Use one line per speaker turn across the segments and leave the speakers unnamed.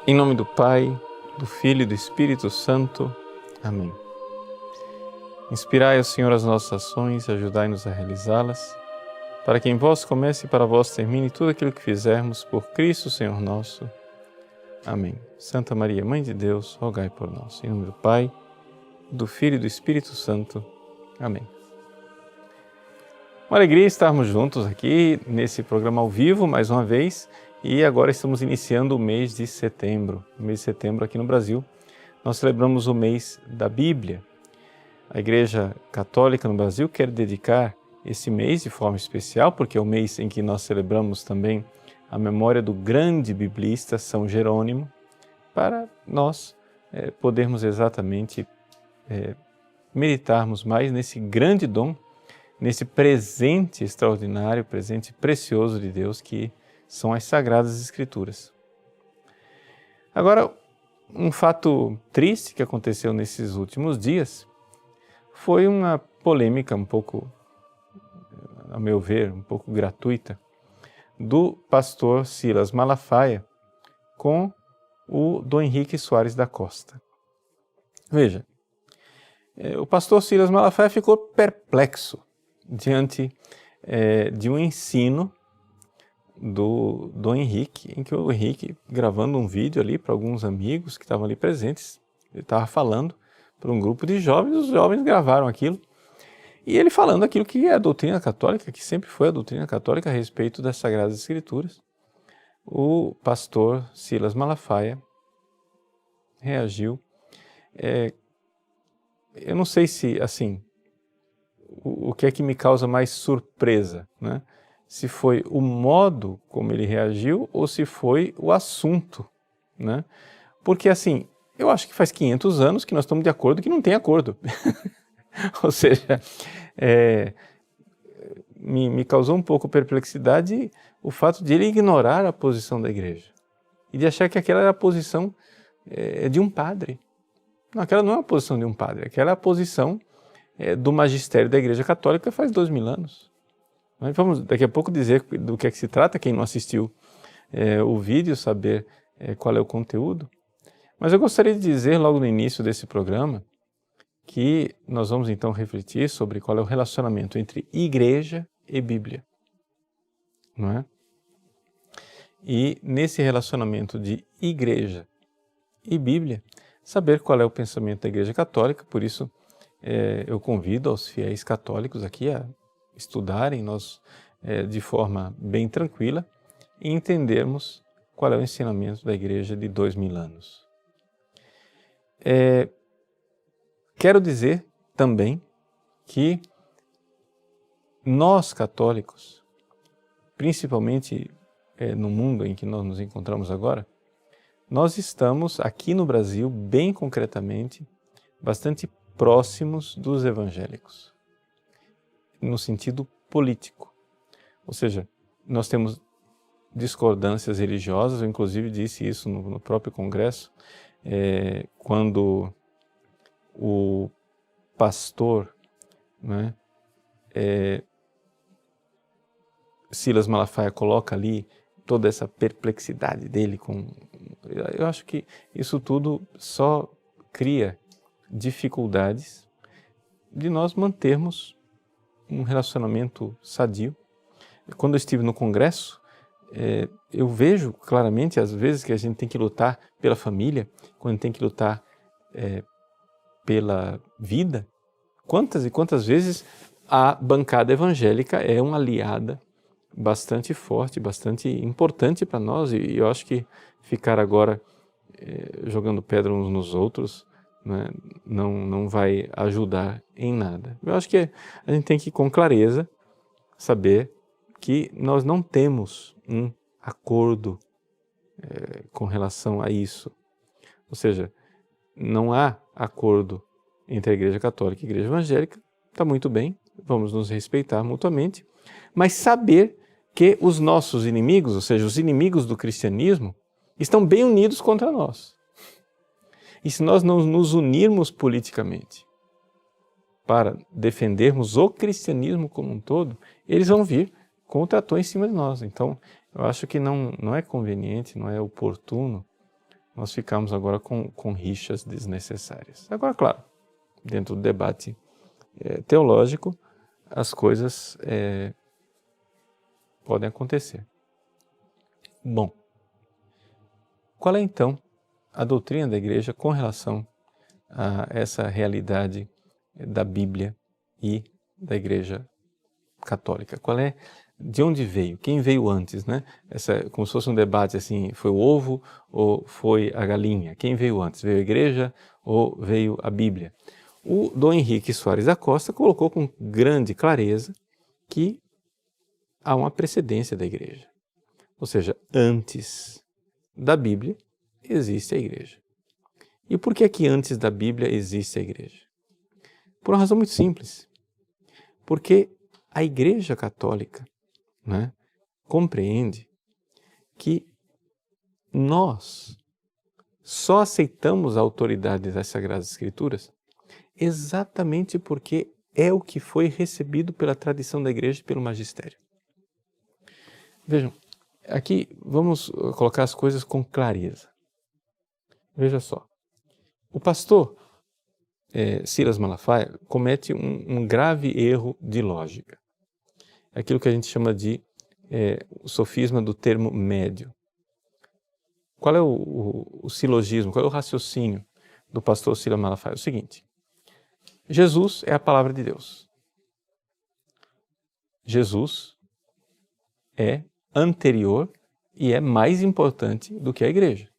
Em nome do Pai, do Filho e do Espírito Santo. Amém. Inspirai, Senhor, as nossas ações e ajudai-nos a realizá-las, para que em vós comece e para vós termine tudo aquilo que fizermos por Cristo, Senhor nosso. Amém. Santa Maria, Mãe de Deus, rogai por nós. Em nome do Pai, do Filho e do Espírito Santo. Amém. Uma alegria estarmos juntos aqui nesse programa ao vivo, mais uma vez, e agora estamos iniciando o mês de setembro. O mês de setembro aqui no Brasil, nós celebramos o mês da Bíblia. A Igreja Católica no Brasil quer dedicar esse mês de forma especial, porque é o mês em que nós celebramos também a memória do grande biblista São Jerônimo, para nós podermos exatamente meditarmos mais nesse grande dom, nesse presente extraordinário, presente precioso de Deus que são as Sagradas Escrituras. Agora, um fato triste que aconteceu nesses últimos dias foi uma polêmica um pouco, a meu ver, um pouco gratuita, do pastor Silas Malafaia com o Dom Henrique Soares da Costa. Veja, o pastor Silas Malafaia ficou perplexo diante de um ensino do Dom Henrique, em que o Henrique, gravando um vídeo ali para alguns amigos que estavam ali presentes, ele estava falando para um grupo de jovens, os jovens gravaram aquilo, e ele falando aquilo que é a doutrina católica, que sempre foi a doutrina católica a respeito das Sagradas Escrituras. O pastor Silas Malafaia reagiu. Eu não sei se, assim, o que é que me causa mais surpresa, né? Se foi o modo como ele reagiu ou se foi o assunto, né? Porque, assim, eu acho que faz 500 anos que nós estamos de acordo que não tem acordo. Ou seja, me causou um pouco perplexidade o fato de ele ignorar a posição da igreja e de achar que aquela era a posição de um padre. Não, aquela não é a posição de um padre, aquela é a posição do magistério da Igreja Católica faz 2000 anos. Vamos daqui a pouco dizer do que é que se trata, quem não assistiu o vídeo, saber qual é o conteúdo. Mas eu gostaria de dizer logo no início desse programa que nós vamos então refletir sobre qual é o relacionamento entre igreja e Bíblia, não é? E nesse relacionamento de igreja e Bíblia, saber qual é o pensamento da Igreja Católica. Por isso eu convido aos fiéis católicos aqui a estudarem nós de forma bem tranquila e entendermos qual é o ensinamento da Igreja de 2000 anos. Quero dizer também que nós católicos, principalmente no mundo em que nós nos encontramos agora, nós estamos aqui no Brasil, bem concretamente, bastante próximos dos evangélicos, no sentido político. Ou seja, nós temos discordâncias religiosas, eu inclusive disse isso no próprio Congresso, quando o pastor, né, Silas Malafaia coloca ali toda essa perplexidade dele eu acho que isso tudo só cria dificuldades de nós mantermos um relacionamento sadio. Quando eu estive no Congresso, eu vejo claramente, às vezes, que a gente tem que lutar pela família, quando tem que lutar pela vida. Quantas e quantas vezes a bancada evangélica é uma aliada bastante forte, bastante importante para nós, e eu acho que ficar agora jogando pedra uns nos outros, né, não vai ajudar em nada. Eu acho que a gente tem que, com clareza, saber que nós não temos um acordo com relação a isso. Ou seja, não há acordo entre a Igreja Católica e a Igreja Evangélica. Está muito bem, vamos nos respeitar mutuamente, mas saber que os nossos inimigos, ou seja, os inimigos do cristianismo, estão bem unidos contra nós. E se nós não nos unirmos politicamente para defendermos o cristianismo como um todo, eles vão vir com o trator em cima de nós. Então, eu acho que não é conveniente, não é oportuno nós ficamos agora com rixas desnecessárias. Agora, claro, dentro do debate teológico, as coisas podem acontecer. Bom, qual é então a doutrina da Igreja com relação a essa realidade da Bíblia e da Igreja Católica? De onde veio? Quem veio antes, né? Como se fosse um debate assim, foi o ovo ou foi a galinha? Quem veio antes? Veio a Igreja ou veio a Bíblia? O Dom Henrique Soares da Costa colocou com grande clareza que há uma precedência da Igreja. Ou seja, antes da Bíblia existe a Igreja. E por que é que antes da Bíblia existe a Igreja? Por uma razão muito simples. Porque a Igreja Católica, né, compreende que nós só aceitamos a autoridade das Sagradas Escrituras exatamente porque é o que foi recebido pela tradição da Igreja e pelo magistério. Vejam, aqui vamos colocar as coisas com clareza. Veja só, o pastor Silas Malafaia comete um grave erro de lógica. É aquilo que a gente chama de o sofisma do termo médio. Qual é o silogismo, qual é o raciocínio do pastor Silas Malafaia? É o seguinte: Jesus é a palavra de Deus. Jesus é anterior e é mais importante do que a Igreja.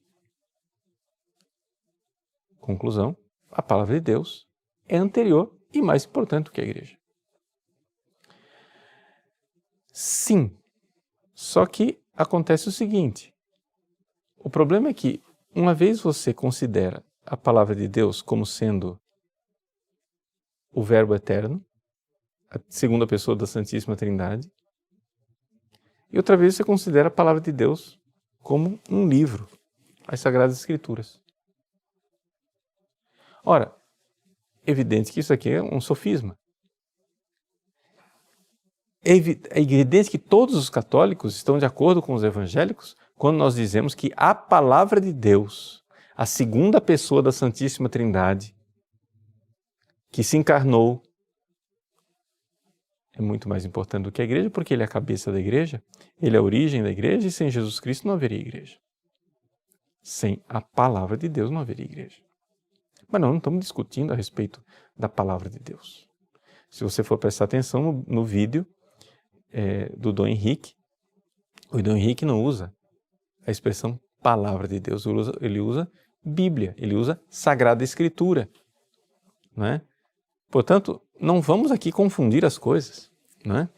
Conclusão: a palavra de Deus é anterior e mais importante do que a Igreja. Sim, só que acontece o seguinte: o problema é que, uma vez você considera a palavra de Deus como sendo o Verbo eterno, a segunda pessoa da Santíssima Trindade, e outra vez você considera a palavra de Deus como um livro, as Sagradas Escrituras. Ora, é evidente que isso aqui é um sofisma. É evidente que todos os católicos estão de acordo com os evangélicos quando nós dizemos que a palavra de Deus, a segunda pessoa da Santíssima Trindade, que se encarnou, é muito mais importante do que a Igreja, porque ele é a cabeça da Igreja, ele é a origem da Igreja, e sem Jesus Cristo não haveria Igreja. Sem a palavra de Deus não haveria Igreja. Mas não estamos discutindo a respeito da palavra de Deus. Se você for prestar atenção no vídeo do Dom Henrique, o Dom Henrique não usa a expressão palavra de Deus, ele usa Bíblia, ele usa Sagrada Escritura. Não é? Portanto, não vamos aqui confundir as coisas. Não é?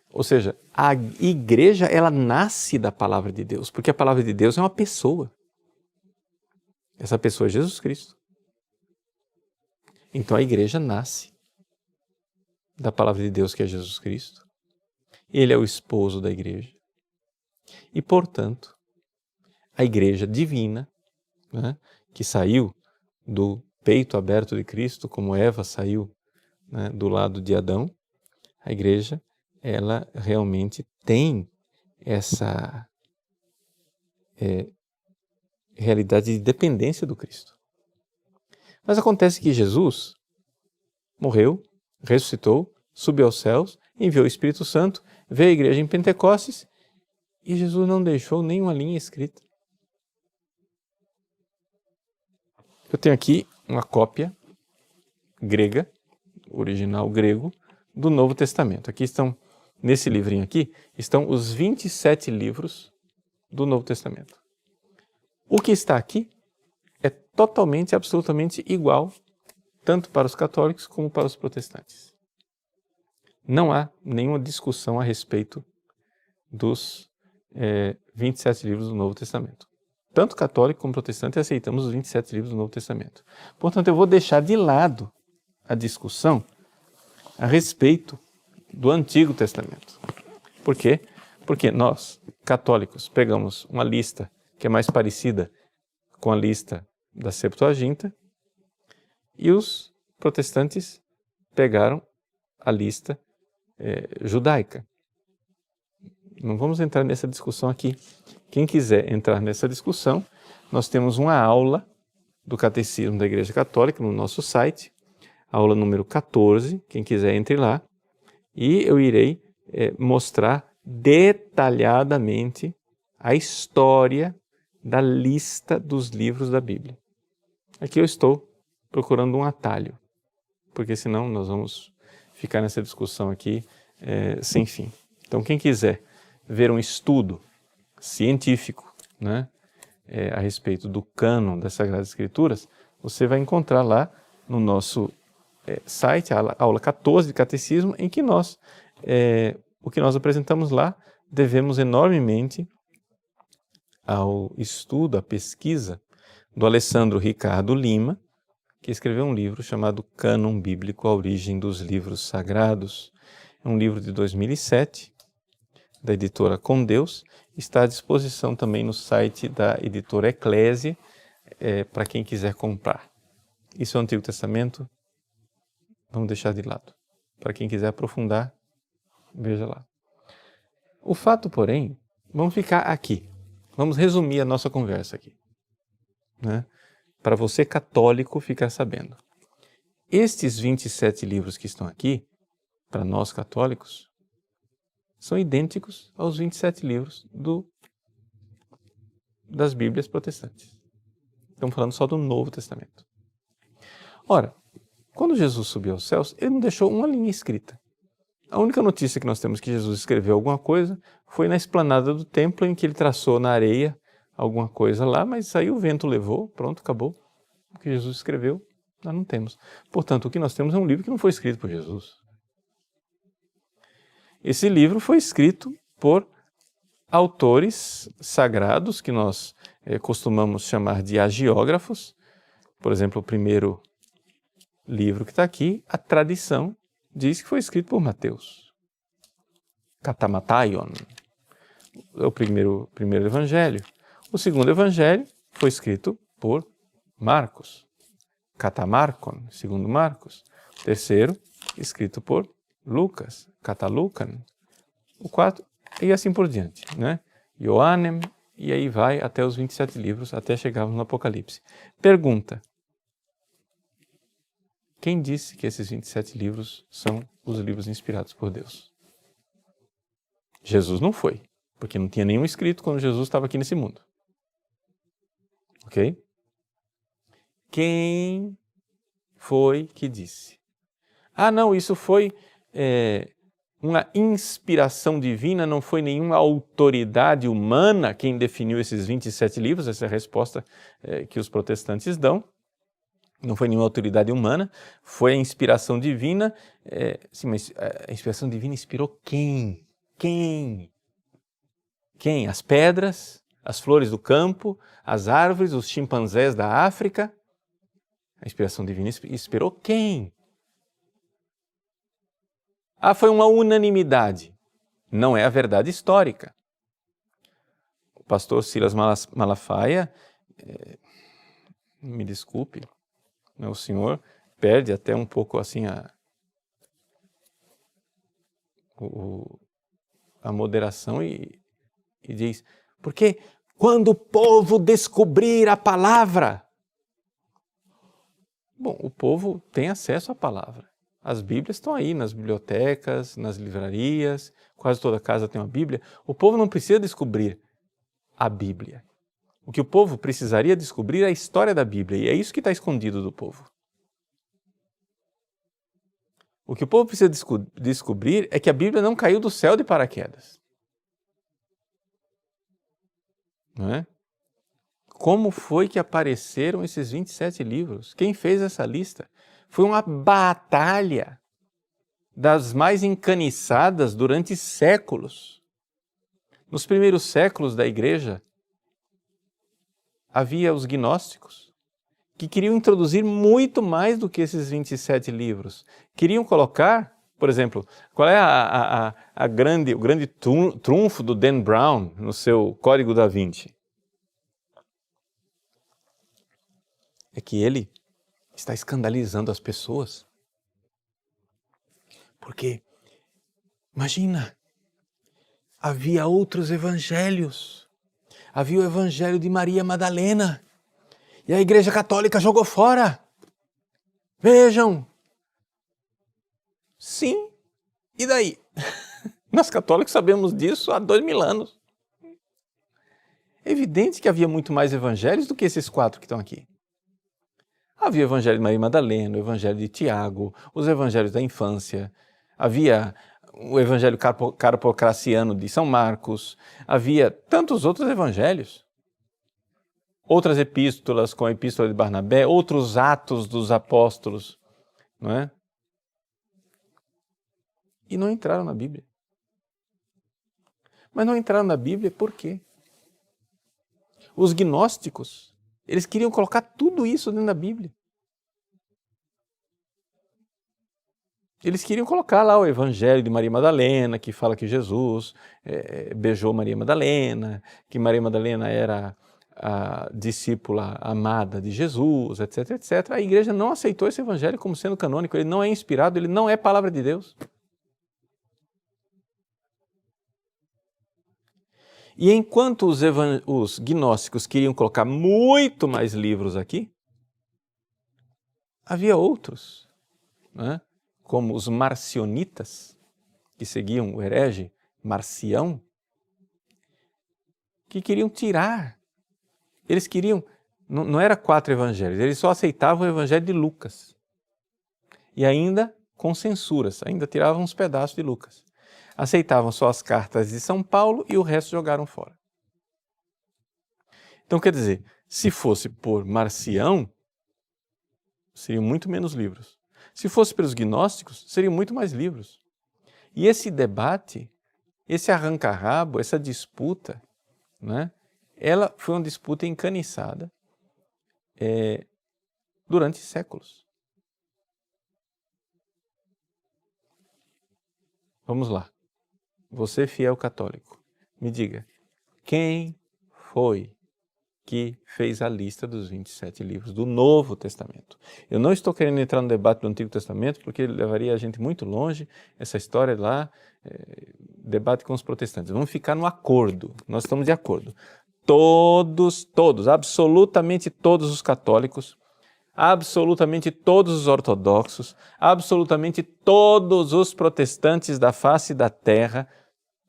Ou seja, a Igreja ela nasce da palavra de Deus, porque a palavra de Deus é uma pessoa. Essa pessoa é Jesus Cristo. Então a Igreja nasce da palavra de Deus, que é Jesus Cristo. Ele é o esposo da Igreja. E, portanto, a Igreja divina, né, que saiu do peito aberto de Cristo, como Eva saiu, né, do lado de Adão, a Igreja, ela realmente tem essa realidade de dependência do Cristo. Mas acontece que Jesus morreu, ressuscitou, subiu aos céus, enviou o Espírito Santo, veio à igreja em Pentecostes e Jesus não deixou nenhuma linha escrita. Eu tenho aqui uma cópia grega, original grego, do Novo Testamento. Aqui estão, nesse livrinho aqui, estão os 27 livros do Novo Testamento. O que está aqui é totalmente, absolutamente igual, tanto para os católicos como para os protestantes. Não há nenhuma discussão a respeito dos 27 livros do Novo Testamento. Tanto católico como protestante aceitamos os 27 livros do Novo Testamento. Portanto, eu vou deixar de lado a discussão a respeito do Antigo Testamento. Por quê? Porque nós, católicos, pegamos uma lista que é mais parecida com a lista da Septuaginta e os protestantes pegaram a lista judaica. Não vamos entrar nessa discussão aqui. Quem quiser entrar nessa discussão nós temos uma aula do Catecismo da Igreja Católica no nosso site, aula número 14, quem quiser entre lá, e eu irei mostrar detalhadamente a história da lista dos livros da Bíblia. Aqui eu estou procurando um atalho, porque senão nós vamos ficar nessa discussão aqui sem fim. Então quem quiser ver um estudo científico, né, a respeito do cânon das Sagradas Escrituras, você vai encontrar lá no nosso site, a aula 14 de Catecismo, em que o que nós apresentamos lá, devemos enormemente ao estudo, à pesquisa do Alessandro Ricardo Lima, que escreveu um livro chamado Cânon Bíblico, a Origem dos Livros Sagrados. É um livro de 2007, da editora Com Deus, está à disposição também no site da editora Eclésia, para quem quiser comprar. Isso é o Antigo Testamento, vamos deixar de lado. Para quem quiser aprofundar, veja lá. O fato, porém, vamos ficar aqui. Vamos resumir a nossa conversa aqui, né? Para você católico ficar sabendo. Estes 27 livros que estão aqui, para nós católicos, são idênticos aos 27 livros das Bíblias protestantes. Estamos falando só do Novo Testamento. Ora, quando Jesus subiu aos céus, ele não deixou uma linha escrita. A única notícia que nós temos que Jesus escreveu alguma coisa foi na esplanada do templo, em que ele traçou na areia alguma coisa lá, mas aí o vento levou, pronto, acabou. O que Jesus escreveu, nós não temos. Portanto, o que nós temos é um livro que não foi escrito por Jesus. Esse livro foi escrito por autores sagrados, que nós costumamos chamar de hagiógrafos. Por exemplo, o primeiro livro que está aqui, a tradição diz que foi escrito por Mateus. Katamataion é o primeiro evangelho. O segundo evangelho foi escrito por Marcos. Katamarkon, segundo Marcos. O terceiro, escrito por Lucas. Katalukan. O quarto, e assim por diante, né? Ioannem, e aí vai até os 27 livros, até chegarmos no Apocalipse. Pergunta: quem disse que esses 27 livros são os livros inspirados por Deus? Jesus não foi, porque não tinha nenhum escrito quando Jesus estava aqui nesse mundo. Ok? Quem foi que disse? Ah, não, isso foi uma inspiração divina, não foi nenhuma autoridade humana quem definiu esses 27 livros, essa é a resposta que os protestantes dão. Não foi nenhuma autoridade humana, foi a inspiração divina. Sim, mas a inspiração divina inspirou quem? Quem? As pedras, as flores do campo, as árvores, os chimpanzés da África. A inspiração divina inspirou quem? Ah, foi uma unanimidade. Não é a verdade histórica. O pastor Silas Malafaia, me desculpe, o senhor perde até um pouco assim a moderação e diz, porque quando o povo descobrir a palavra... Bom, o povo tem acesso à palavra. As Bíblias estão aí nas bibliotecas, nas livrarias, quase toda casa tem uma Bíblia. O povo não precisa descobrir a Bíblia. O que o povo precisaria descobrir é a história da Bíblia, e é isso que está escondido do povo. O que o povo precisa descobrir é que a Bíblia não caiu do céu de paraquedas. Não é? Como foi que apareceram esses 27 livros? Quem fez essa lista? Foi uma batalha das mais encaniçadas durante séculos. Nos primeiros séculos da Igreja, havia os gnósticos, que queriam introduzir muito mais do que esses 27 livros. Queriam colocar, por exemplo, qual é o grande trunfo do Dan Brown no seu Código da Vinci? É que ele está escandalizando as pessoas. Porque, imagina, havia outros evangelhos, havia o Evangelho de Maria Madalena. E a Igreja Católica jogou fora. Vejam. Sim. E daí? Nós católicos sabemos disso há 2000 anos. É evidente que havia muito mais evangelhos do que esses 4 que estão aqui. Havia o Evangelho de Maria Madalena, o Evangelho de Tiago, os Evangelhos da infância, havia o Evangelho carpocraciano de São Marcos, havia tantos outros evangelhos. Outras epístolas, como a Epístola de Barnabé, outros atos dos apóstolos, não é? E não entraram na Bíblia. Mas não entraram na Bíblia por quê? Os gnósticos, eles queriam colocar tudo isso dentro da Bíblia. Eles queriam colocar lá o Evangelho de Maria Madalena, que fala que Jesus beijou Maria Madalena, que Maria Madalena era a discípula amada de Jesus, etc, etc. A igreja não aceitou esse Evangelho como sendo canônico, ele não é inspirado, ele não é palavra de Deus. E enquanto os gnósticos queriam colocar muito mais livros aqui, havia outros, né? Como os marcionitas, que seguiam o herege Marcião, que queriam tirar. Eles queriam, não era 4 evangelhos, eles só aceitavam o evangelho de Lucas. E ainda com censuras, ainda tiravam uns pedaços de Lucas. Aceitavam só as cartas de São Paulo e o resto jogaram fora. Então, quer dizer, se fosse por Marcião, seriam muito menos livros. Se fosse pelos gnósticos, seriam muito mais livros. E esse debate, esse arranca-rabo, essa disputa, né, ela foi uma disputa encaniçada durante séculos. Vamos lá. Você, fiel católico, me diga, quem foi que fez a lista dos 27 livros do Novo Testamento? Eu não estou querendo entrar no debate do Antigo Testamento, porque levaria a gente muito longe, essa história lá, debate com os protestantes. Vamos ficar no acordo, nós estamos de acordo. Todos, absolutamente todos os católicos, absolutamente todos os ortodoxos, absolutamente todos os protestantes da face da terra,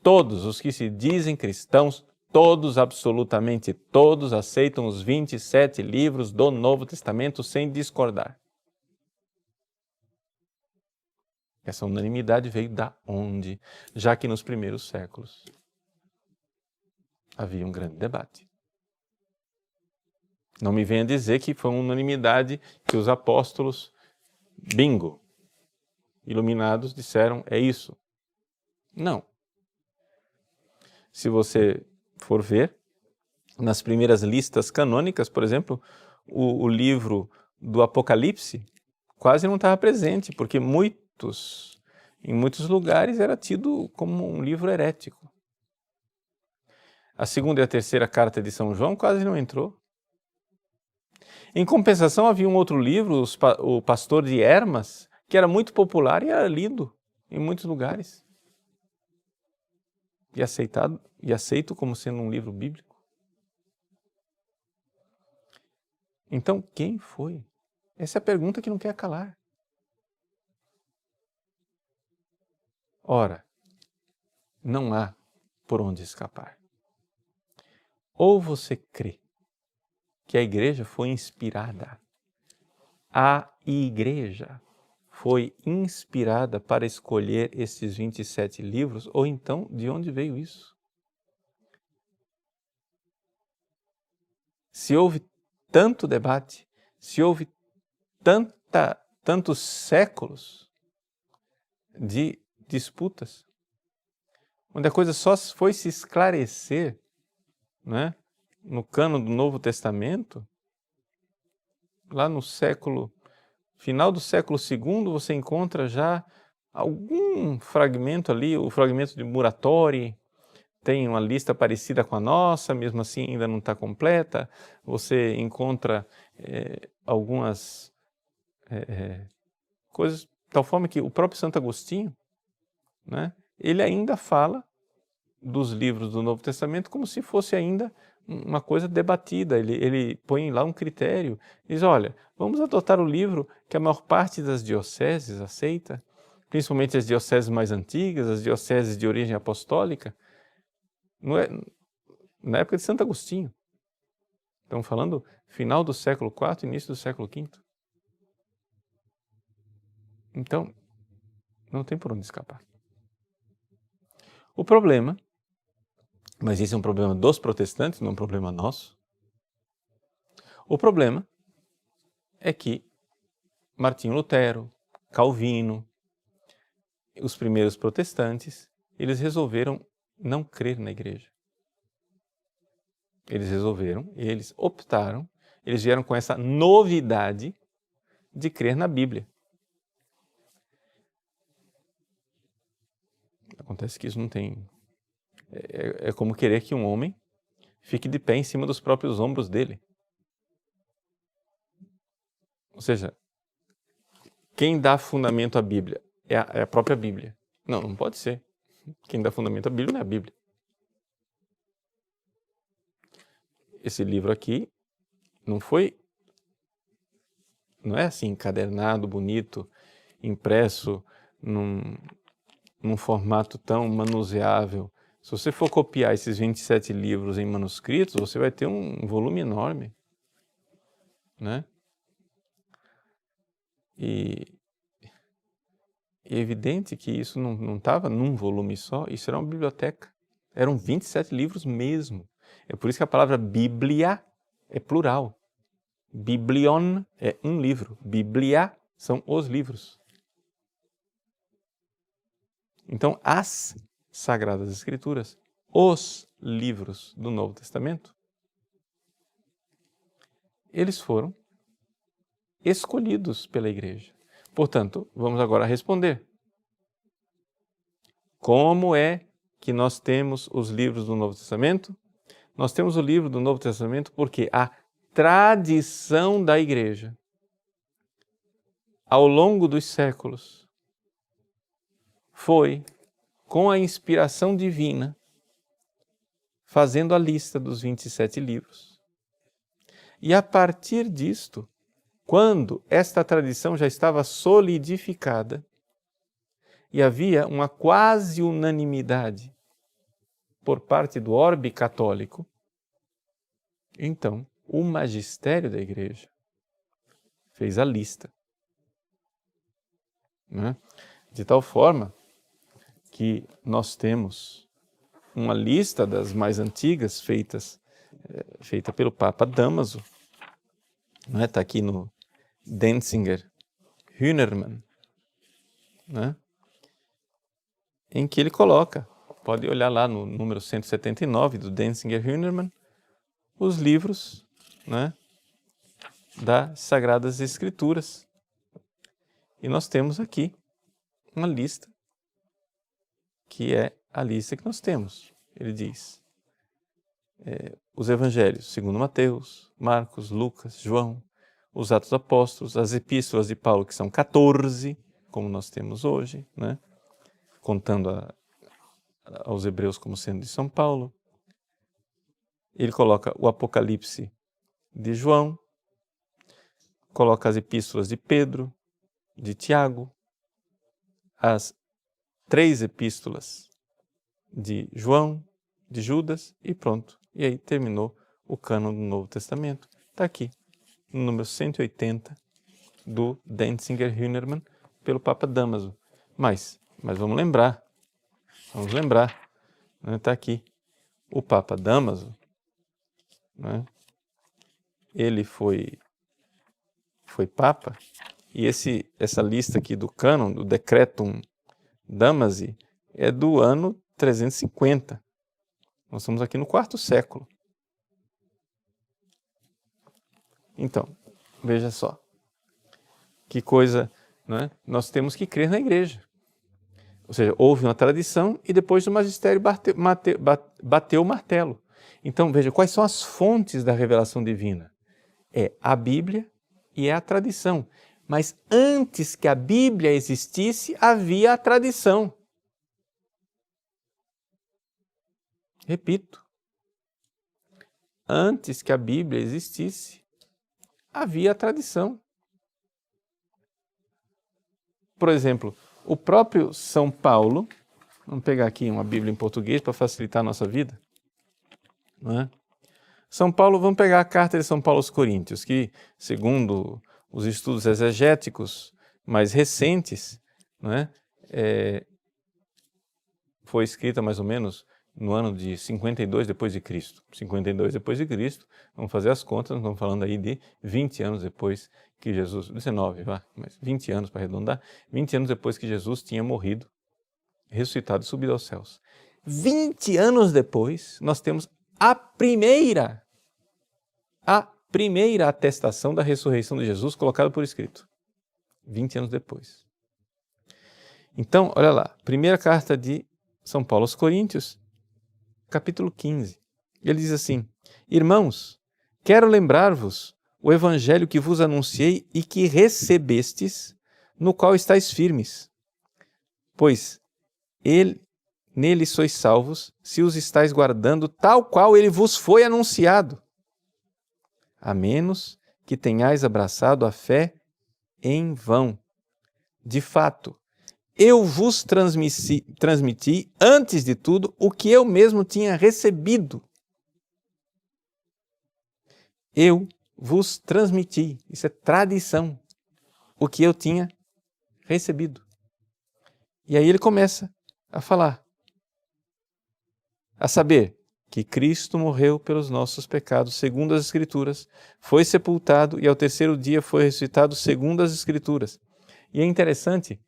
todos os que se dizem cristãos, todos, absolutamente todos, aceitam os 27 livros do Novo Testamento sem discordar. Essa unanimidade veio da onde? Já que nos primeiros séculos havia um grande debate. Não me venha dizer que foi uma unanimidade que os apóstolos, bingo, iluminados, disseram, é isso. Não. Se você for ver, nas primeiras listas canônicas, por exemplo, o livro do Apocalipse quase não estava presente, porque em muitos lugares era tido como um livro herético. A segunda e a terceira carta de São João quase não entrou. Em compensação, havia um outro livro, o Pastor de Hermas, que era muito popular e era lido em muitos lugares. E aceito como sendo um livro bíblico. Então, quem foi? Essa é a pergunta que não quer calar. Ora, não há por onde escapar. Ou você crê que a igreja foi inspirada, a igreja foi inspirada para escolher esses 27 livros, ou então, de onde veio isso? Se houve tanto debate, se houve tantos séculos de disputas, onde a coisa só foi se esclarecer, né, no cânon do Novo Testamento, lá no final do século II, você encontra já algum fragmento ali, o fragmento de Muratori, tem uma lista parecida com a nossa, mesmo assim ainda não está completa. Você encontra algumas coisas, de tal forma que o próprio Santo Agostinho, né, ele ainda fala dos livros do Novo Testamento como se fosse ainda uma coisa debatida, ele põe lá um critério, diz, olha, vamos adotar o livro que a maior parte das dioceses aceita, principalmente as dioceses mais antigas, as dioceses de origem apostólica, na época de Santo Agostinho. Estamos falando final do século IV, início do século V. Então, não tem por onde escapar. O problema, mas esse é um problema dos protestantes, não é um problema nosso. O problema é que Martinho Lutero, Calvino, os primeiros protestantes, eles resolveram não crer na igreja. Eles optaram, eles vieram com essa novidade de crer na Bíblia. Acontece que isso não tem... É como querer que um homem fique de pé em cima dos próprios ombros dele. Ou seja, quem dá fundamento à Bíblia é a própria Bíblia. Não pode ser. Quem dá fundamento à Bíblia não é a Bíblia. Esse livro aqui não é assim encadernado, bonito, impresso num formato tão manuseável. Se você for copiar esses 27 livros em manuscritos, você vai ter um volume enorme, né? E é evidente que isso não estava num volume só, isso era uma biblioteca. Eram 27 livros mesmo. É por isso que a palavra Bíblia é plural. Biblion é um livro. Bíblia são os livros. Então, as Sagradas Escrituras, os livros do Novo Testamento, eles foram escolhidos pela igreja. Portanto, vamos agora responder. Como é que nós temos os livros do Novo Testamento? Nós temos o livro do Novo Testamento porque a tradição da igreja, ao longo dos séculos, foi, com a inspiração divina, fazendo a lista dos 27 livros. E a partir disto, quando esta tradição já estava solidificada e havia uma quase unanimidade por parte do orbe católico, então o magistério da igreja fez a lista, né? De tal forma que nós temos uma lista das mais antigas feita pelo Papa Damaso, né? Está aqui no Denzinger Hühnermann, né? Em que ele coloca, pode olhar lá no número 179 do Denzinger Hühnermann, os livros, né, das Sagradas Escrituras. E nós temos aqui uma lista, que é a lista que nós temos. Ele diz, os Evangelhos, segundo Mateus, Marcos, Lucas, João, os Atos dos Apóstolos, as Epístolas de Paulo, que são 14, como nós temos hoje, né, contando aos Hebreus como sendo de São Paulo. Ele coloca o Apocalipse de João, coloca as Epístolas de Pedro, de Tiago, as 3 epístolas de João, de Judas e pronto. E aí terminou o cânon do Novo Testamento. Está aqui, no número 180 do Denzinger Hühnermann, pelo Papa Damaso. Mas vamos lembrar, né? Está aqui, o Papa Damaso, né? Ele foi Papa, e essa lista aqui do cânon, do Decretum Damasi, é do ano 350. Nós estamos aqui no 4º século. Então, veja só, que coisa, né? Nós temos que crer na igreja. Ou seja, houve uma tradição e depois o magistério bateu o martelo. Então, veja, quais são as fontes da revelação divina? É a Bíblia e é a tradição. Mas antes que a Bíblia existisse, havia a tradição. Repito, antes que a Bíblia existisse, havia a tradição. Por exemplo, o próprio São Paulo, vamos pegar aqui uma Bíblia em português para facilitar a nossa vida, não é? São Paulo, vamos pegar a carta de São Paulo aos Coríntios, que, segundo os estudos exegéticos mais recentes, não é? Foi escrita mais ou menos no ano de 52 depois de Cristo. 52 depois de Cristo, vamos fazer as contas, estamos falando aí de 20 anos depois que Jesus, 19, mas 20 anos para arredondar, 20 anos depois que Jesus tinha morrido, ressuscitado e subido aos céus. 20 anos depois, nós temos a primeira atestação da ressurreição de Jesus colocada por escrito. 20 anos depois. Então, olha lá, primeira carta de São Paulo aos Coríntios, capítulo 15. Ele diz assim: Irmãos, quero lembrar-vos o evangelho que vos anunciei e que recebestes, no qual estáis firmes. Pois nele sois salvos, se os estáis guardando, tal qual ele vos foi anunciado. A menos que tenhais abraçado a fé em vão. De fato, eu vos transmiti, antes de tudo, o que eu mesmo tinha recebido. Eu vos transmiti, isso é tradição, o que eu tinha recebido. E aí ele começa a falar, a saber, que Cristo morreu pelos nossos pecados, segundo as Escrituras, foi sepultado e ao terceiro dia foi ressuscitado, segundo as Escrituras. E é interessante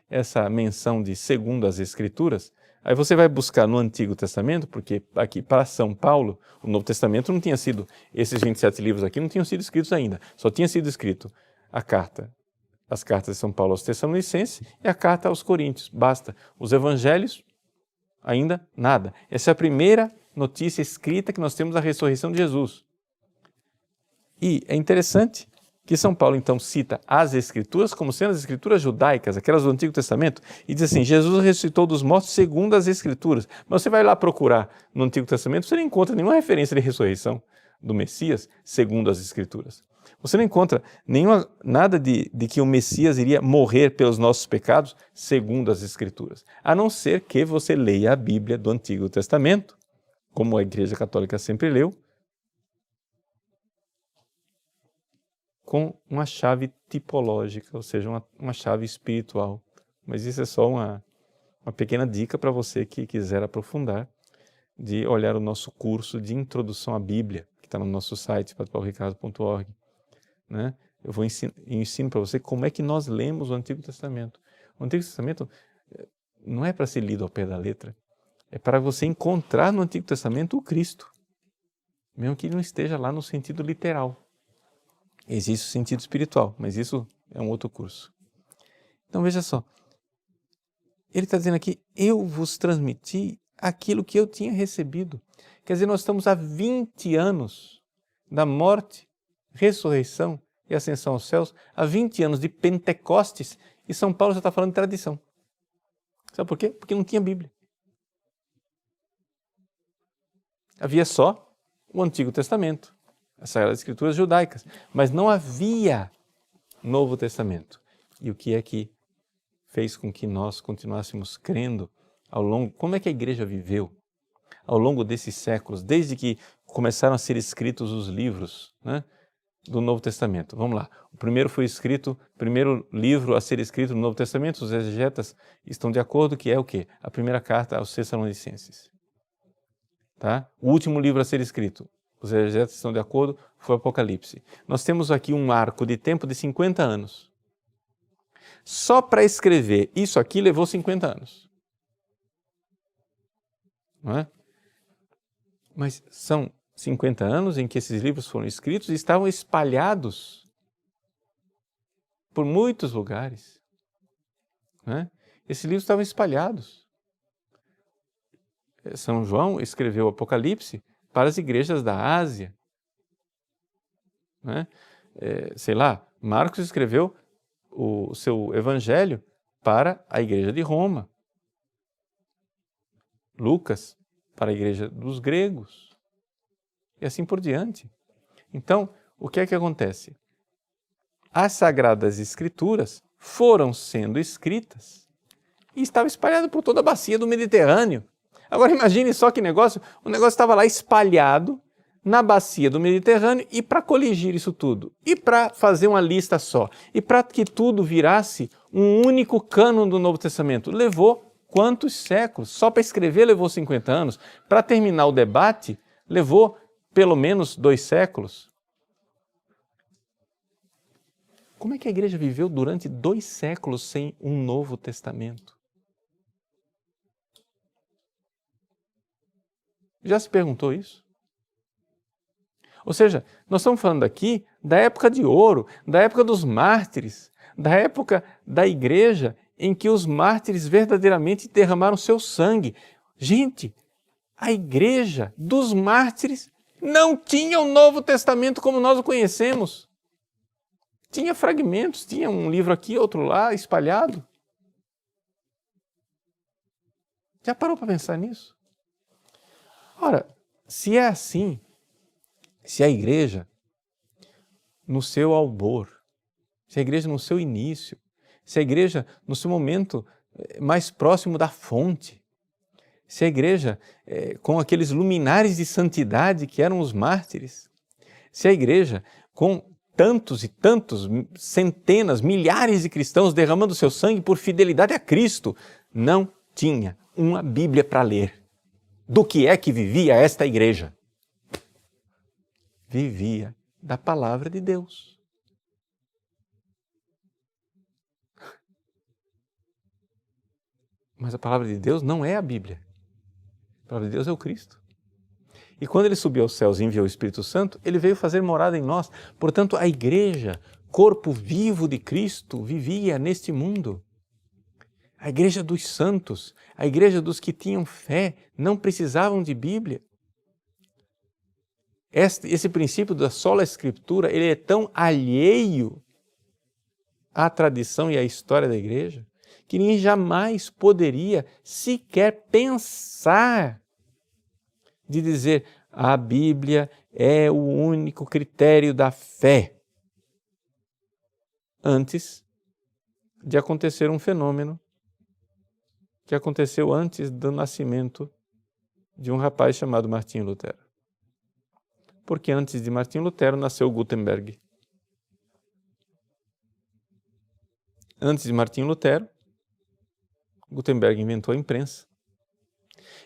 essa menção de segundo as Escrituras. Aí você vai buscar no Antigo Testamento, porque aqui para São Paulo, o Novo Testamento não tinha sido, esses 27 livros aqui não tinham sido escritos ainda, só tinha sido escrito as cartas de São Paulo aos Tessalonicenses e a carta aos Coríntios, basta. Os Evangelhos, ainda nada. Essa é a primeira notícia escrita que nós temos da ressurreição de Jesus. E é interessante que São Paulo então cita as Escrituras como sendo as Escrituras judaicas, aquelas do Antigo Testamento, e diz assim, Jesus ressuscitou dos mortos segundo as Escrituras. Mas você vai lá procurar no Antigo Testamento, você não encontra nenhuma referência de ressurreição do Messias segundo as Escrituras. Você não encontra nada de que o Messias iria morrer pelos nossos pecados segundo as Escrituras, a não ser que você leia a Bíblia do Antigo Testamento, como a Igreja Católica sempre leu, com uma chave tipológica, ou seja, uma chave espiritual. Mas isso é só uma pequena dica para você que quiser aprofundar, de olhar o nosso curso de Introdução à Bíblia, que está no nosso site, padrepaulricardo.org. Né? Eu ensino para você como é que nós lemos o Antigo Testamento. O Antigo Testamento não é para ser lido ao pé da letra, é para você encontrar no Antigo Testamento o Cristo, mesmo que ele não esteja lá no sentido literal. Existe o sentido espiritual, mas isso é um outro curso. Então veja só, ele está dizendo aqui, eu vos transmiti aquilo que eu tinha recebido. Quer dizer, nós estamos há 20 anos da morte, ressurreição e ascensão aos céus, há 20 anos de Pentecostes, e São Paulo já está falando de tradição. Sabe por quê? Porque não tinha Bíblia. Havia só o Antigo Testamento, as Sagradas Escrituras judaicas, mas não havia Novo Testamento. E o que é que fez com que nós continuássemos crendo ao longo... Como é que a igreja viveu ao longo desses séculos, desde que começaram a ser escritos os livros, né, do Novo Testamento? Vamos lá. O primeiro livro a ser escrito no Novo Testamento, os exegetas estão de acordo que é o quê? A primeira carta aos Tessalonicenses. Tá? O último livro a ser escrito, os exegetas estão de acordo, foi o Apocalipse. Nós temos aqui um arco de tempo de 50 anos. Só para escrever isso aqui levou 50 anos. Não é? Mas são 50 anos em que esses livros foram escritos e estavam espalhados por muitos lugares. Não é? Esses livros estavam espalhados. São João escreveu o Apocalipse para as igrejas da Ásia. Né? Marcos escreveu o seu evangelho para a igreja de Roma. Lucas para a igreja dos gregos. e assim por diante. Então, o que é que acontece? As Sagradas Escrituras foram sendo escritas e estavam espalhadas por toda a bacia do Mediterrâneo. Agora imagine só que negócio, o negócio estava lá espalhado na bacia do Mediterrâneo, e para coligir isso tudo, e para fazer uma lista só, e para que tudo virasse um único cânon do Novo Testamento, levou quantos séculos? Só para escrever levou 50 anos, para terminar o debate levou pelo menos 2 séculos. Como é que a igreja viveu durante 2 séculos sem um Novo Testamento? Já se perguntou isso? Ou seja, nós estamos falando aqui da época de ouro, da época dos mártires, da época da igreja em que os mártires verdadeiramente derramaram seu sangue. Gente, a igreja dos mártires não tinha o Novo Testamento como nós o conhecemos. Tinha fragmentos, tinha um livro aqui, outro lá, espalhado. Já parou para pensar nisso? Ora, se é assim, se a igreja, no seu albor, se a igreja no seu início, se a igreja no seu momento mais próximo da fonte, se a igreja com aqueles luminares de santidade que eram os mártires, se a igreja com tantos e tantos, centenas, milhares de cristãos derramando seu sangue por fidelidade a Cristo, não tinha uma Bíblia para ler. Do que é que vivia esta igreja? Vivia da palavra de Deus. Mas a palavra de Deus não é a Bíblia. A palavra de Deus é o Cristo. E quando ele subiu aos céus e enviou o Espírito Santo, ele veio fazer morada em nós. Portanto, a igreja, corpo vivo de Cristo, vivia neste mundo. A igreja dos santos, a igreja dos que tinham fé, não precisavam de Bíblia. Esse princípio da sola Escritura, ele é tão alheio à tradição e à história da igreja, que ninguém jamais poderia sequer pensar de dizer a Bíblia é o único critério da fé, antes de acontecer um fenômeno que aconteceu antes do nascimento de um rapaz chamado Martinho Lutero. Porque antes de Martinho Lutero nasceu Gutenberg. Antes de Martinho Lutero, Gutenberg inventou a imprensa.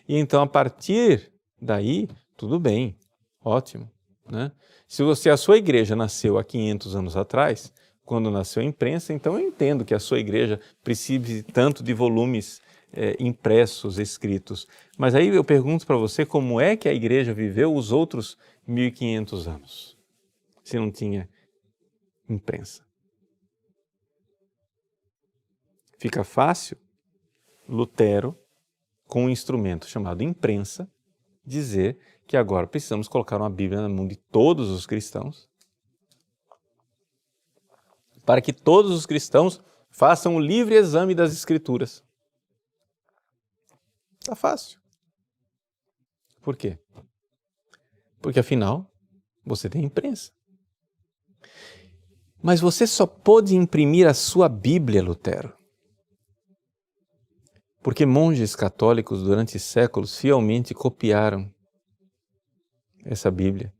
E então, a partir daí, tudo bem, ótimo, né? Se a sua igreja nasceu há 500 anos atrás, quando nasceu a imprensa, então eu entendo que a sua igreja precise tanto de volumes impressos, escritos. Mas aí eu pergunto para você, como é que a igreja viveu os outros 1500 anos, se não tinha imprensa? Fica fácil Lutero, com um instrumento chamado imprensa, dizer que agora precisamos colocar uma Bíblia na mão de todos os cristãos, para que todos os cristãos façam o livre exame das Escrituras. Está fácil. Por quê? Porque afinal, você tem imprensa. Mas você só pôde imprimir a sua Bíblia, Lutero, porque monges católicos durante séculos fielmente copiaram essa Bíblia,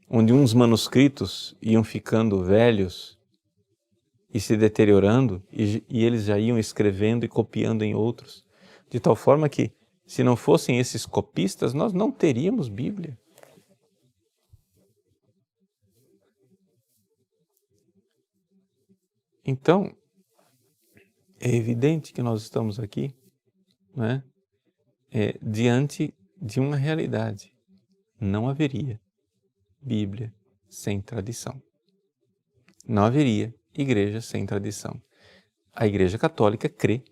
onde uns manuscritos iam ficando velhos e se deteriorando, e eles já iam escrevendo e copiando em outros, de tal forma que, se não fossem esses copistas, nós não teríamos Bíblia. Então, é evidente que nós estamos aqui, né, diante de uma realidade. Não haveria Bíblia sem tradição. Não haveria igreja sem tradição. A Igreja Católica crê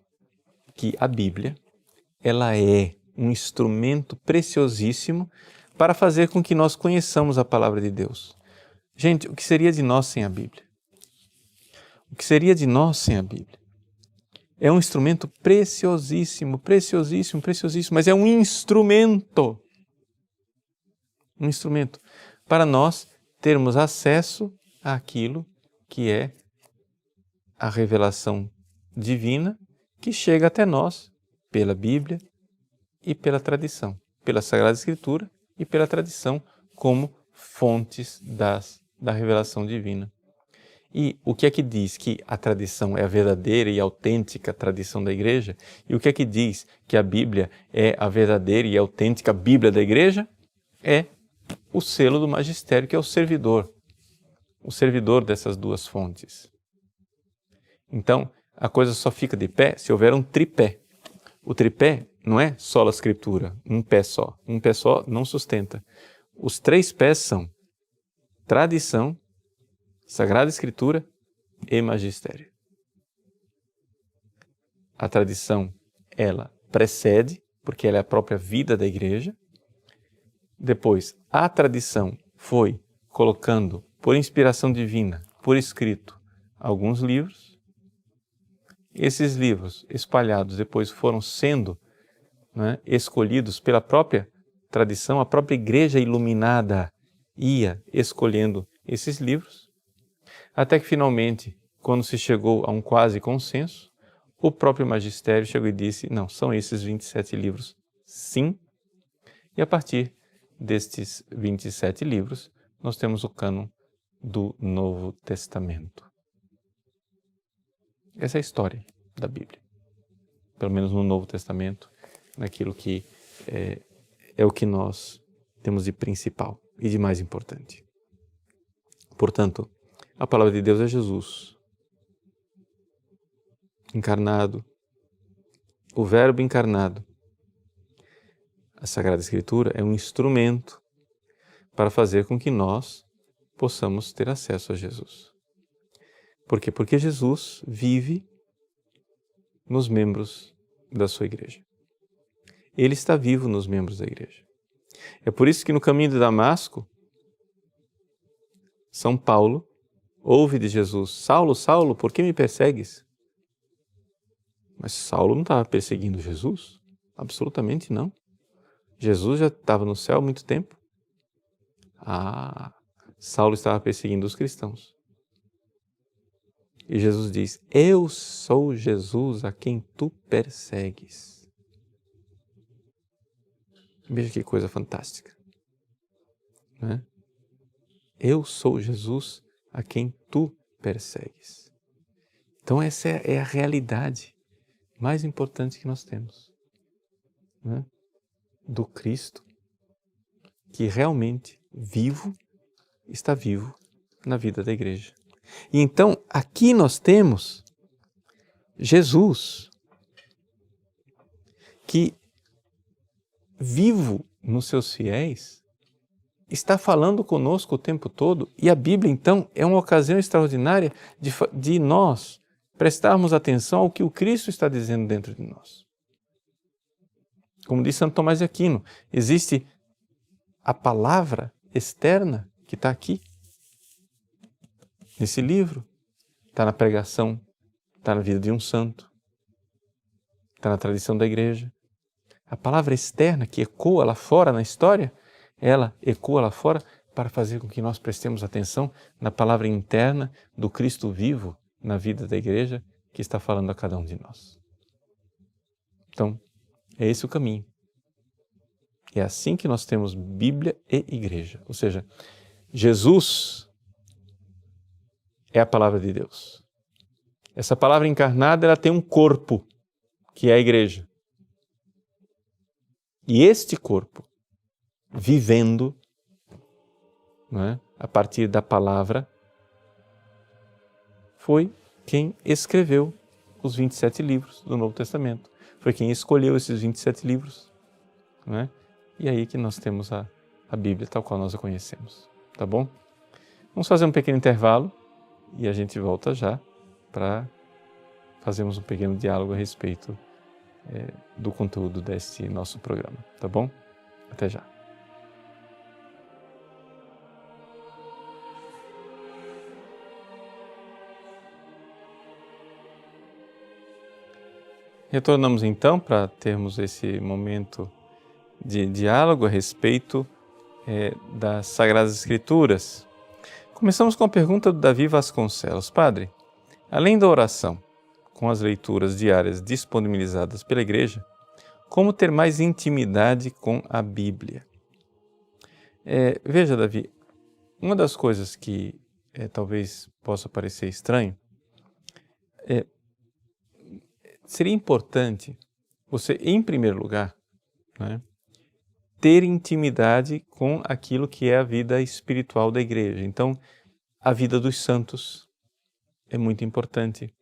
que a Bíblia, ela é um instrumento preciosíssimo para fazer com que nós conheçamos a palavra de Deus. Gente, o que seria de nós sem a Bíblia? O que seria de nós sem a Bíblia? É um instrumento preciosíssimo, preciosíssimo, preciosíssimo, mas é um instrumento. um instrumento para nós termos acesso àquilo que é a revelação divina que chega até nós pela Bíblia e pela tradição, pela Sagrada Escritura e pela tradição como fontes da revelação divina. E o que é que diz que a tradição é a verdadeira e autêntica tradição da Igreja? E o que é que diz que a Bíblia é a verdadeira e autêntica Bíblia da Igreja? É o selo do magistério, que é o servidor dessas duas fontes. Então, a coisa só fica de pé se houver um tripé. O tripé não é sola Escritura, um pé só não sustenta. Os 3 pés são tradição, Sagrada Escritura e magistério. A tradição, ela precede, porque ela é a própria vida da Igreja. Depois, a tradição foi colocando, por inspiração divina, por escrito, alguns livros. Esses livros espalhados depois foram sendo escolhidos pela própria tradição, a própria Igreja iluminada ia escolhendo esses livros, até que finalmente, quando se chegou a um quase consenso, o próprio magistério chegou e disse, não, são esses 27 livros, sim, e a partir destes 27 livros, nós temos o cânon do Novo Testamento. Essa é a história da Bíblia, pelo menos no Novo Testamento, naquilo que é o que nós temos de principal e de mais importante. Portanto, a palavra de Deus é Jesus, encarnado, o Verbo encarnado. A Sagrada Escritura é um instrumento para fazer com que nós possamos ter acesso a Jesus. Por quê? Porque Jesus vive nos membros da sua Igreja. Ele está vivo nos membros da Igreja. É por isso que no caminho de Damasco, São Paulo ouve de Jesus, Saulo, Saulo, por que me persegues? Mas Saulo não estava perseguindo Jesus? Absolutamente não. Jesus já estava no céu há muito tempo. Saulo estava perseguindo os cristãos. E Jesus diz, eu sou Jesus a quem tu persegues. Veja que coisa fantástica. Né? Eu sou Jesus a quem tu persegues. Então essa é a realidade mais importante que nós temos, né? Do Cristo, que realmente está vivo na vida da Igreja. E então aqui nós temos Jesus, que vivo nos seus fiéis, está falando conosco o tempo todo, e a Bíblia, então, é uma ocasião extraordinária de nós prestarmos atenção ao que o Cristo está dizendo dentro de nós. Como diz Santo Tomás de Aquino, existe a palavra externa que está aqui, nesse livro, está na pregação, está na vida de um santo, está na tradição da Igreja. A palavra externa que ecoa lá fora na história, ela ecoa lá fora para fazer com que nós prestemos atenção na palavra interna do Cristo vivo na vida da Igreja que está falando a cada um de nós. Então, é esse o caminho. É assim que nós temos Bíblia e Igreja. Ou seja, Jesus é a palavra de Deus. Essa palavra encarnada, ela tem um corpo, que é a Igreja. E este corpo, vivendo, a partir da palavra, foi quem escreveu os 27 livros do Novo Testamento. Foi quem escolheu esses 27 livros. E aí que nós temos a Bíblia tal qual nós a conhecemos. Tá bom? Vamos fazer um pequeno intervalo e a gente volta já para fazermos um pequeno diálogo a respeito do conteúdo deste nosso programa. Tá bom? Até já. Retornamos então para termos esse momento de diálogo a respeito das Sagradas Escrituras. Começamos com a pergunta do Davi Vasconcelos. Padre, além da oração, com as leituras diárias disponibilizadas pela Igreja, como ter mais intimidade com a Bíblia? Veja, Davi, uma das coisas que talvez possa parecer estranho, seria importante você, em primeiro lugar, né, ter intimidade com aquilo que é a vida espiritual da Igreja. Então, a vida dos santos é muito importante.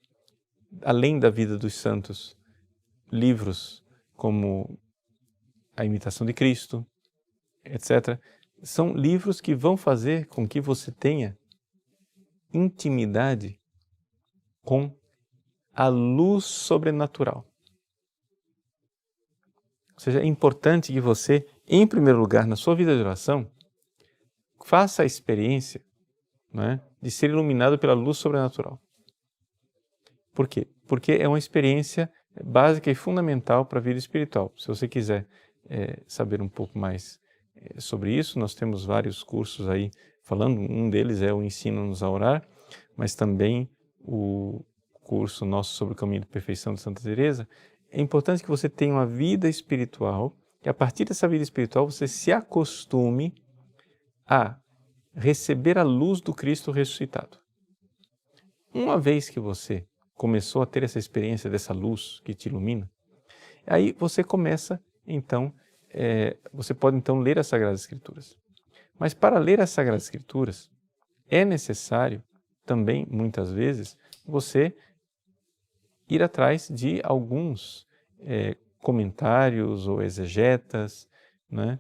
Além da vida dos santos, livros como A Imitação de Cristo, etc., são livros que vão fazer com que você tenha intimidade com a luz sobrenatural. Ou seja, é importante que você, em primeiro lugar, na sua vida de oração, faça a experiência, né, de ser iluminado pela luz sobrenatural. Por quê? Porque é uma experiência básica e fundamental para a vida espiritual. Se você quiser saber um pouco mais sobre isso, nós temos vários cursos aí falando. Um deles é o Ensina-nos a Orar, mas também o curso nosso sobre o caminho de perfeição de Santa Teresa. É importante que você tenha uma vida espiritual e a partir dessa vida espiritual você se acostume a receber a luz do Cristo ressuscitado. Uma vez que você começou a ter essa experiência dessa luz que te ilumina, aí você começa, então, você pode então ler as Sagradas Escrituras. Mas para ler as Sagradas Escrituras, é necessário também, muitas vezes, você ir atrás de alguns comentários ou exegetas, né,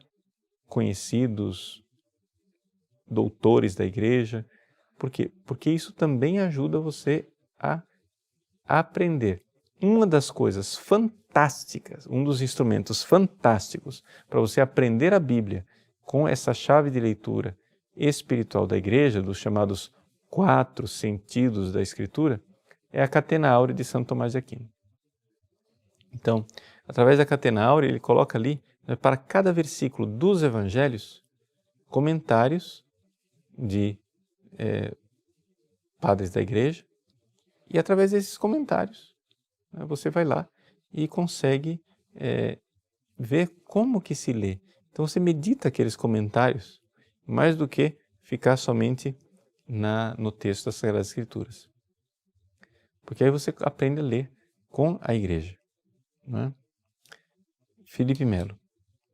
conhecidos, doutores da Igreja. Por quê? Porque isso também ajuda você a aprender. Uma das coisas fantásticas, um dos instrumentos fantásticos para você aprender a Bíblia com essa chave de leitura espiritual da Igreja, dos chamados 4 sentidos da Escritura, é a Catena Áurea de Santo Tomás de Aquino. Então, através da Catena Áurea, ele coloca ali, né, para cada versículo dos Evangelhos, comentários de padres da Igreja, e através desses comentários, né, você vai lá e consegue ver como que se lê. Então você medita aqueles comentários, mais do que ficar somente no texto das Sagradas Escrituras. Porque aí você aprende a ler com a Igreja. Né? Felipe Melo.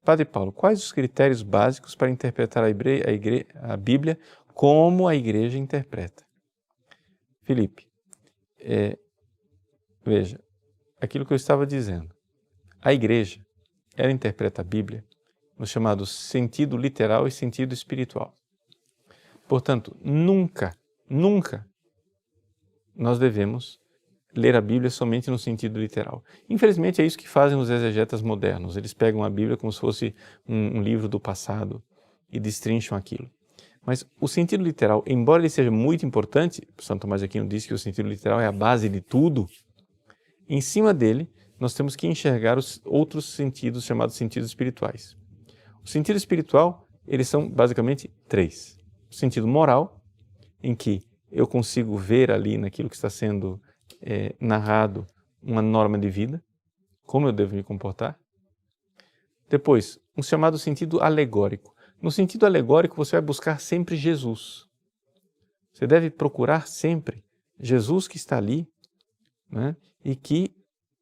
Padre Paulo, quais os critérios básicos para interpretar a Bíblia como a Igreja interpreta? Felipe, veja, aquilo que eu estava dizendo. A Igreja, ela interpreta a Bíblia no chamado sentido literal e sentido espiritual. Portanto, nunca nós devemos ler a Bíblia somente no sentido literal. Infelizmente é isso que fazem os exegetas modernos. Eles pegam a Bíblia como se fosse um livro do passado e destrincham aquilo. Mas o sentido literal, embora ele seja muito importante, Santo Tomás de Aquino diz que o sentido literal é a base de tudo, em cima dele nós temos que enxergar os outros sentidos chamados sentidos espirituais. O sentido espiritual, eles são basicamente 3. O sentido moral, em que eu consigo ver ali naquilo que está sendo narrado uma norma de vida, como eu devo me comportar. Depois, um chamado sentido alegórico. No sentido alegórico, você vai buscar sempre Jesus. Você deve procurar sempre Jesus que está ali, né? E que,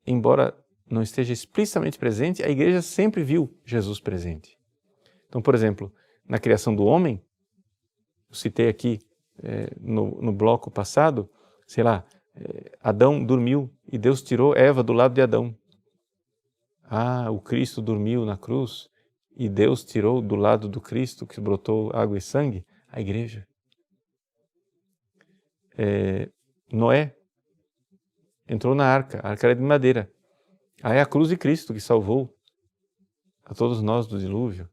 embora não esteja explicitamente presente, a Igreja sempre viu Jesus presente. Então, por exemplo, na criação do homem, eu citei aqui no bloco passado, sei lá, Adão dormiu e Deus tirou Eva do lado de Adão. Ah, o Cristo dormiu na cruz e Deus tirou do lado do Cristo, que brotou água e sangue, a Igreja. Noé entrou na arca, a arca era de madeira. Aí é a cruz de Cristo que salvou a todos nós do dilúvio.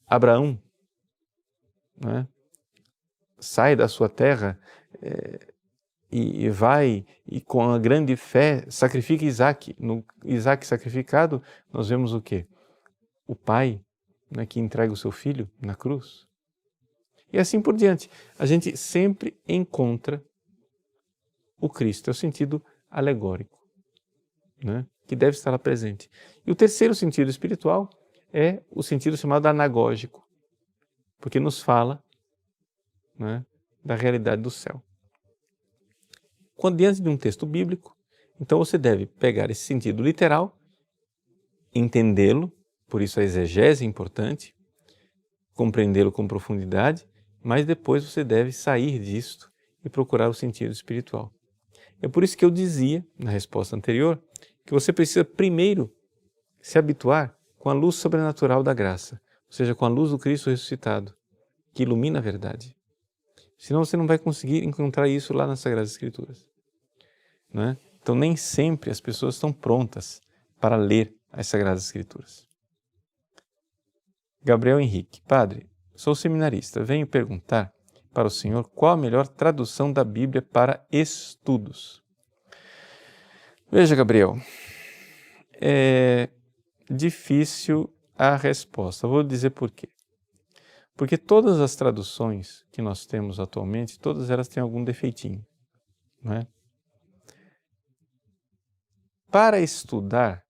Abraão, né, sai da sua terra e vai, e com a grande fé, sacrifica Isaac. No Isaac sacrificado, nós vemos o quê? O pai né, que entrega o seu filho na cruz. E assim por diante. A gente sempre encontra o Cristo, é o sentido alegórico, né, que deve estar lá presente. E o terceiro sentido espiritual é o sentido chamado anagógico, porque nos fala, né, da realidade do céu. Quando diante de um texto bíblico, então você deve pegar esse sentido literal, entendê-lo, por isso a exegese é importante, compreendê-lo com profundidade, mas depois você deve sair disto e procurar o sentido espiritual. É por isso que eu dizia, na resposta anterior, que você precisa primeiro se habituar com a luz sobrenatural da graça, ou seja, com a luz do Cristo ressuscitado, que ilumina a verdade. Senão você não vai conseguir encontrar isso lá nas Sagradas Escrituras, não é? Então nem sempre as pessoas estão prontas para ler as Sagradas Escrituras. Gabriel Henrique: Padre, sou seminarista, venho perguntar para o senhor qual a melhor tradução da Bíblia para estudos. Veja, Gabriel, é difícil a resposta. Vou dizer por quê. Porque todas as traduções que nós temos atualmente, todas elas têm algum defeitinho, não é? Para estudar,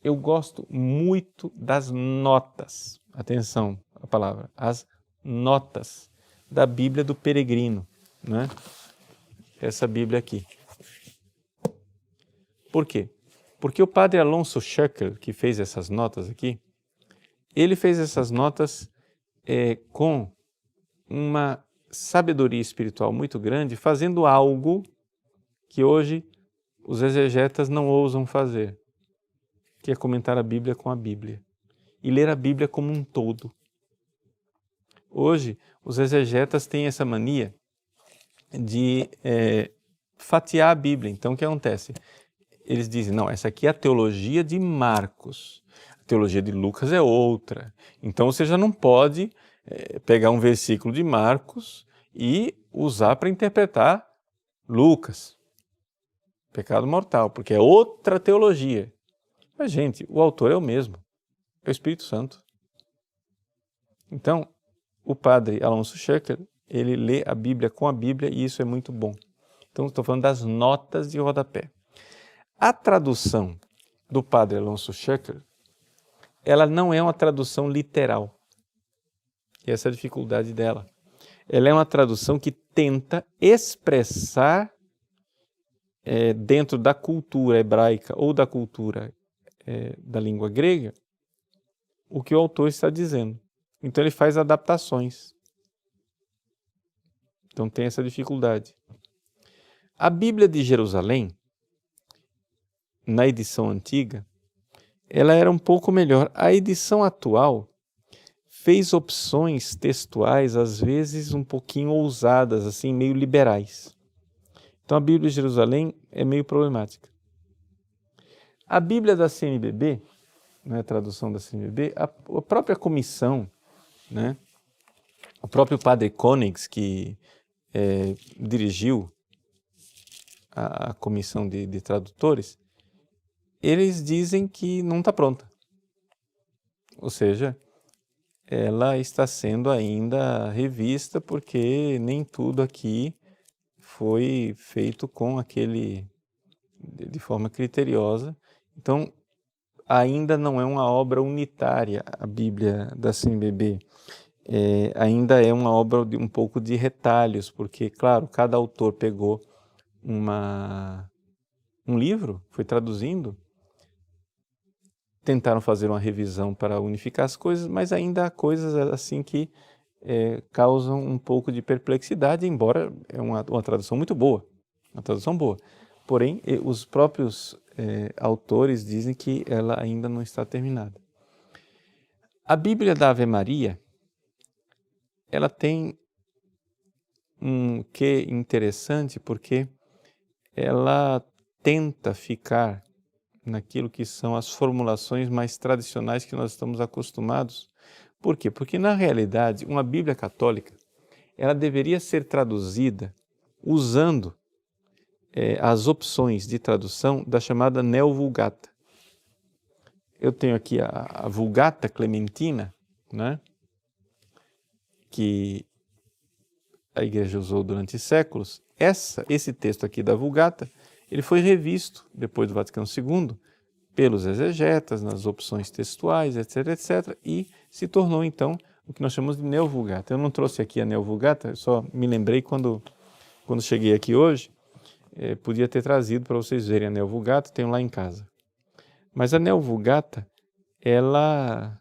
eu gosto muito das notas. Atenção, a palavra, as notas da Bíblia do Peregrino, né? Essa Bíblia aqui. Por quê? Porque o padre Alonso Schöckel, que fez essas notas aqui, ele fez essas notas com uma sabedoria espiritual muito grande, fazendo algo que hoje os exegetas não ousam fazer, que é comentar a Bíblia com a Bíblia e ler a Bíblia como um todo. Hoje, os exegetas têm essa mania de fatiar a Bíblia. Então, o que acontece? Eles dizem, não, essa aqui é a teologia de Marcos, a teologia de Lucas é outra. Então, você já não pode pegar um versículo de Marcos e usar para interpretar Lucas. Pecado mortal, porque é outra teologia. Mas, gente, o autor é o mesmo, é o Espírito Santo. Então, o padre Alonso Schöckel, ele lê a Bíblia com a Bíblia e isso é muito bom. Então, estou falando das notas de rodapé. A tradução do padre Alonso Schöckel, ela não é uma tradução literal. E essa é a dificuldade dela. Ela é uma tradução que tenta expressar dentro da cultura hebraica ou da cultura da língua grega o que o autor está dizendo. Então ele faz adaptações. Então tem essa dificuldade. A Bíblia de Jerusalém, na edição antiga, ela era um pouco melhor. A edição atual fez opções textuais, às vezes um pouquinho ousadas, assim, meio liberais. Então a Bíblia de Jerusalém é meio problemática. A Bíblia da CNBB, né, a tradução da CNBB, a própria comissão, né, o próprio padre Koenigs, que dirigiu a comissão de tradutores, eles dizem que não está pronta. Ou seja, ela está sendo ainda revista porque nem tudo aqui foi feito com de forma criteriosa. Então, ainda não é uma obra unitária a Bíblia da CNBB. Ainda é uma obra de um pouco de retalhos, porque, claro, cada autor pegou um livro, foi traduzindo, tentaram fazer uma revisão para unificar as coisas, mas ainda há coisas assim que causam um pouco de perplexidade, embora é uma tradução muito boa, uma tradução boa. Porém, os próprios autores dizem que ela ainda não está terminada. A Bíblia da Ave Maria, ela tem um quê interessante, porque ela tenta ficar naquilo que são as formulações mais tradicionais que nós estamos acostumados. Por quê? Porque, na realidade, uma Bíblia católica, ela deveria ser traduzida usando as opções de tradução da chamada Neo Vulgata. eu tenho aqui a Vulgata Clementina, né, que a Igreja usou durante séculos. Esse texto aqui da Vulgata, ele foi revisto depois do Vaticano II pelos exegetas, nas opções textuais, etc., etc., e se tornou então o que nós chamamos de Neo-Vulgata. Eu não trouxe aqui a Neo-Vulgata, só me lembrei quando cheguei aqui hoje, podia ter trazido para vocês verem a Neo-Vulgata, tenho lá em casa. Mas a Neo-Vulgata, ela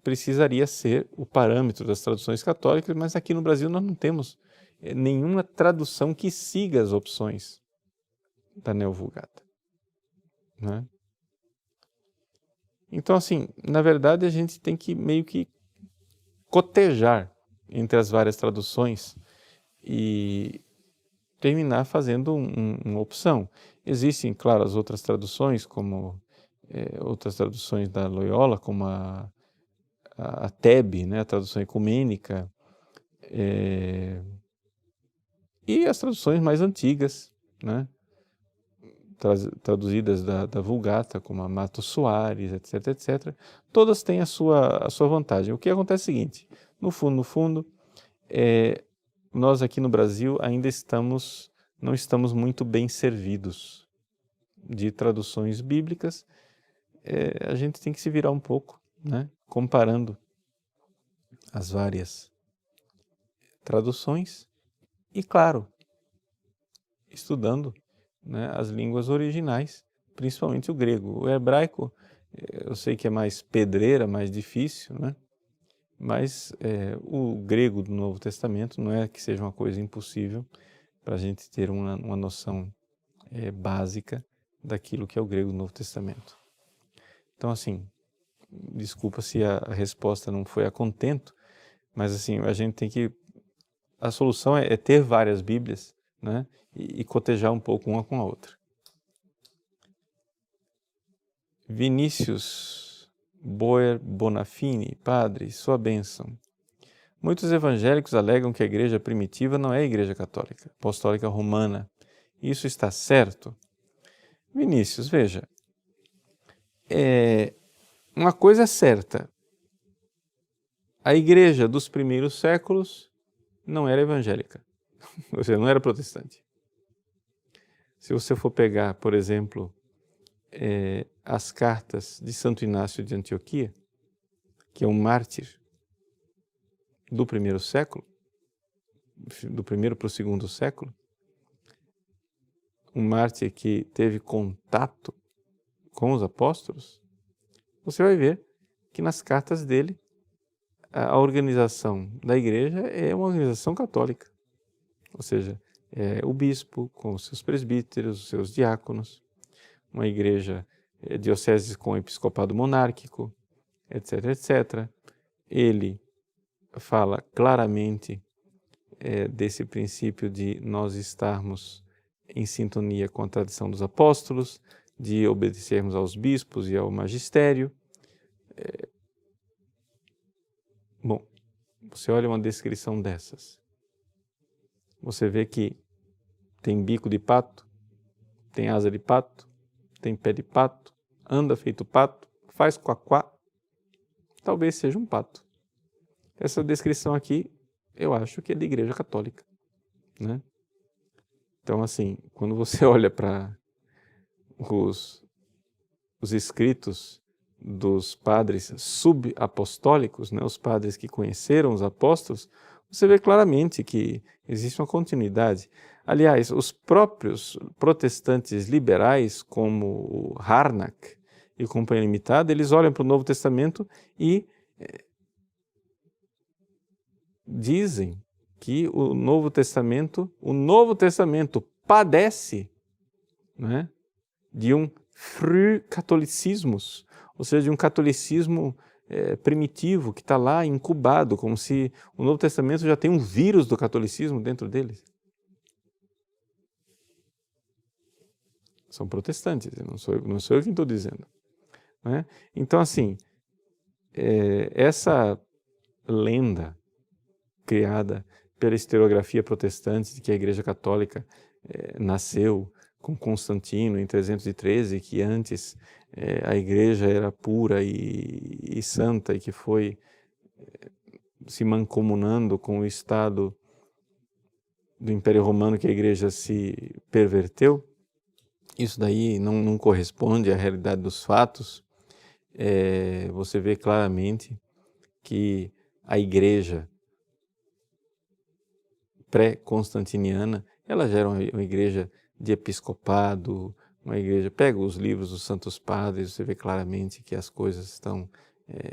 precisaria ser o parâmetro das traduções católicas, mas aqui no Brasil nós não temos nenhuma tradução que siga as opções da Neo-Vulgata, né? Então, assim, na verdade a gente tem que meio que cotejar entre as várias traduções e terminar fazendo uma opção. Existem, claro, as outras traduções, como outras traduções da Loyola, como a TEB, né, a tradução ecumênica, e as traduções mais antigas, né, traduzidas da Vulgata, como a Mato Soares, etc., etc., todas têm a sua vantagem. O que acontece é o seguinte, no fundo, nós aqui no Brasil ainda não estamos muito bem servidos de traduções bíblicas. A gente tem que se virar um pouco, né, comparando as várias traduções e, claro, estudando, né, as línguas originais, principalmente o grego. O hebraico, eu sei que é mais pedreira, mais difícil, né? Mas o grego do Novo Testamento não é que seja uma coisa impossível para a gente ter uma noção básica daquilo que é o grego do Novo Testamento. Então, assim, desculpa se a resposta não foi a contento, mas assim, a gente tem que... A solução é ter várias Bíblias, né, e cotejar um pouco uma com a outra. Vinícius Boer Bonafini, padre, sua bênção. Muitos evangélicos alegam que a igreja primitiva não é a igreja católica, apostólica romana. Isso está certo? Vinícius, veja, uma coisa é certa, a igreja dos primeiros séculos não era evangélica, ou seja, não era protestante. Se você for pegar, por exemplo, as cartas de Santo Inácio de Antioquia, que é um mártir do primeiro século, do primeiro para o segundo século, um mártir que teve contato com os apóstolos, você vai ver que nas cartas dele a organização da igreja é uma organização católica, ou seja, o bispo com os seus presbíteros, os seus diáconos, uma igreja diocese com episcopado monárquico, etc., etc. Ele fala claramente desse princípio de nós estarmos em sintonia com a tradição dos apóstolos, de obedecermos aos bispos e ao magistério. Bom, você olha uma descrição dessas, você vê que tem bico de pato, tem asa de pato, tem pé de pato, anda feito pato, faz quaquá, talvez seja um pato. Essa descrição aqui, eu acho que é da Igreja Católica, né? Então, assim, quando você olha para os escritos dos padres subapostólicos, né, os padres que conheceram os apóstolos, você vê claramente que existe uma continuidade. Aliás, os próprios protestantes liberais, como o Harnack e Companhia Limitada, eles olham para o Novo Testamento e dizem que o Novo Testamento padece, né, de um Frühkatholicismus, ou seja, de um catolicismo primitivo que está lá incubado, como se o Novo Testamento já tem um vírus do catolicismo dentro deles. São protestantes, não sou eu quem estou dizendo, né? Então, assim, essa lenda criada pela historiografia protestante de que a Igreja Católica nasceu com Constantino em 313, que antes a igreja era pura e santa e que foi se mancomunando com o Estado do Império Romano, que a igreja se perverteu. Isso daí não corresponde à realidade dos fatos. Você vê claramente que a igreja pré-constantiniana, ela já era uma igreja de episcopado, uma igreja, pega os livros dos Santos Padres, você vê claramente que as coisas estão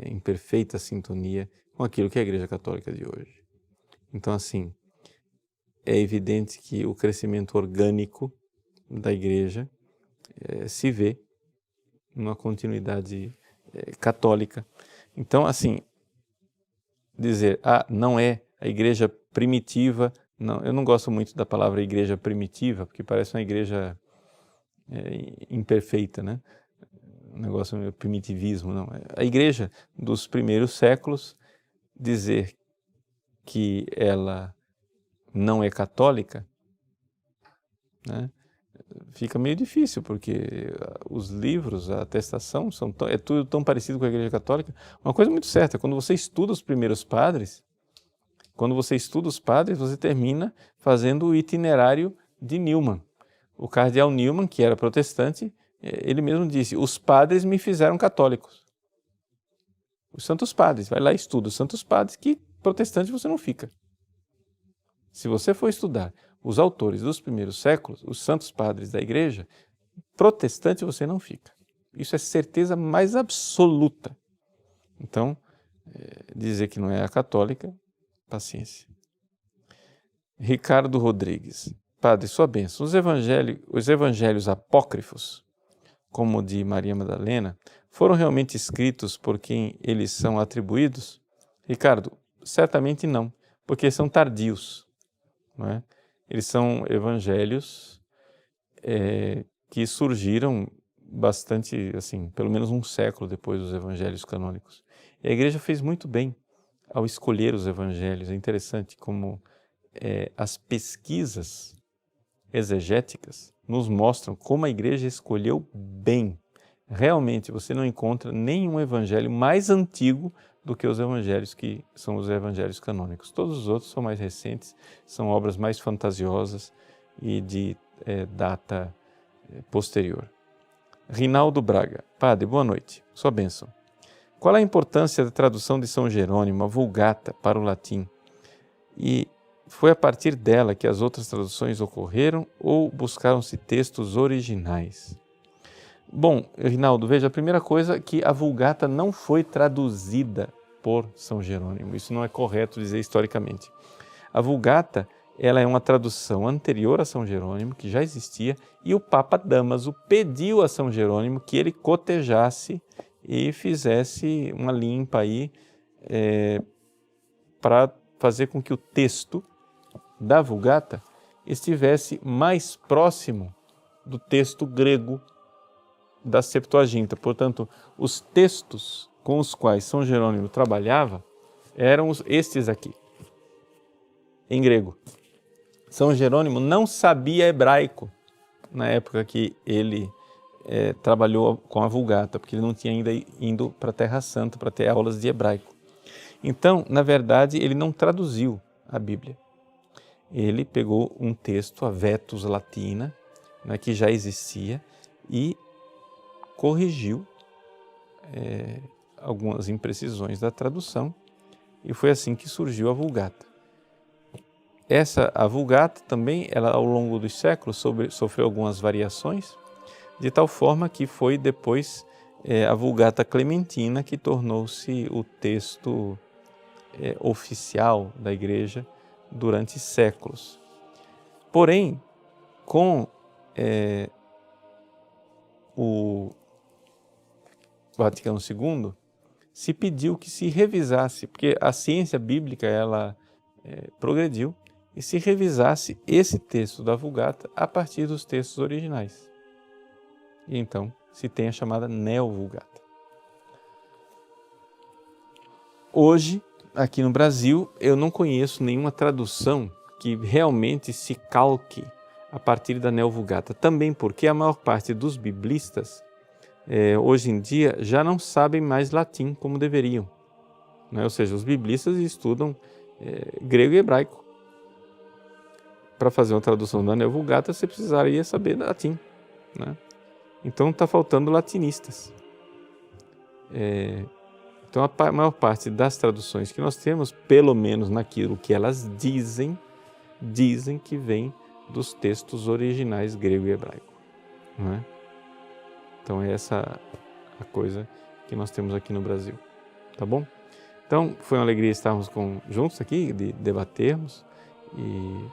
em perfeita sintonia com aquilo que é a Igreja Católica de hoje. Então, assim, é evidente que o crescimento orgânico da igreja se vê numa continuidade católica. Então, assim, dizer, não é a igreja primitiva, não, eu não gosto muito da palavra igreja primitiva, porque parece uma igreja imperfeita, né? Um negócio meio primitivismo, não. A igreja dos primeiros séculos, dizer que ela não é católica, né? Fica meio difícil, porque os livros, a atestação, é tudo tão parecido com a Igreja Católica. Uma coisa muito certa, quando você estuda os primeiros padres, você termina fazendo o itinerário de Newman. O cardeal Newman, que era protestante, ele mesmo disse, os padres me fizeram católicos. Os santos padres, vai lá e estuda os santos padres, que protestante você não fica. Se você for estudar os autores dos primeiros séculos, os santos padres da igreja, protestante você não fica. Isso é certeza mais absoluta. Então, dizer que não é a católica, paciência. Ricardo Rodrigues. Padre, sua bênção. Os evangelhos apócrifos, como o de Maria Madalena, foram realmente escritos por quem eles são atribuídos? Ricardo, certamente não, porque são tardios. Não é? Eles são evangelhos que surgiram bastante, assim, pelo menos um século depois dos evangelhos canônicos. E a igreja fez muito bem ao escolher os evangelhos. É interessante como as pesquisas exegéticas nos mostram como a igreja escolheu bem. Realmente, você não encontra nenhum evangelho mais antigo do que os evangelhos que são os evangelhos canônicos. Todos os outros são mais recentes, são obras mais fantasiosas e de data posterior. Rinaldo Braga. Padre, boa noite. Sua bênção. Qual a importância da tradução de São Jerônimo, a Vulgata, para o latim? E foi a partir dela que as outras traduções ocorreram ou buscaram-se textos originais? Bom, Rinaldo, veja, a primeira coisa é que a Vulgata não foi traduzida por São Jerônimo. Isso não é correto dizer historicamente. A Vulgata, ela é uma tradução anterior a São Jerônimo, que já existia, e o Papa Dámaso pediu a São Jerônimo que ele cotejasse e fizesse uma limpa aí para fazer com que o texto da Vulgata estivesse mais próximo do texto grego da Septuaginta. Portanto, os textos com os quais São Jerônimo trabalhava eram estes aqui, em grego. São Jerônimo não sabia hebraico na época que ele trabalhou com a Vulgata, porque ele não tinha ainda ido para a Terra Santa para ter aulas de hebraico. Então, na verdade, ele não traduziu a Bíblia. Ele pegou um texto, a Vetus Latina, né, que já existia, e corrigiu algumas imprecisões da tradução, e foi assim que surgiu a Vulgata. A Vulgata também, ela, ao longo dos séculos, sofreu algumas variações, de tal forma que foi depois a Vulgata Clementina que tornou-se o texto oficial da Igreja durante séculos. Porém, com o Vaticano II, se pediu que se revisasse, porque a ciência bíblica ela progrediu, e se revisasse esse texto da Vulgata a partir dos textos originais. E então se tem a chamada Neo-Vulgata. Hoje, aqui no Brasil, eu não conheço nenhuma tradução que realmente se calque a partir da Neo-Vulgata. Também porque a maior parte dos biblistas, hoje em dia, já não sabem mais latim como deveriam. Né? Ou seja, os biblistas estudam grego e hebraico. Para fazer uma tradução da Neo-Vulgata, você precisaria saber latim. Né? Então está faltando latinistas. Então a maior parte das traduções que nós temos, pelo menos naquilo que elas dizem que vem dos textos originais grego e hebraico. Não é? Então é essa a coisa que nós temos aqui no Brasil. Tá bom? Então foi uma alegria estarmos juntos aqui, de debatermos e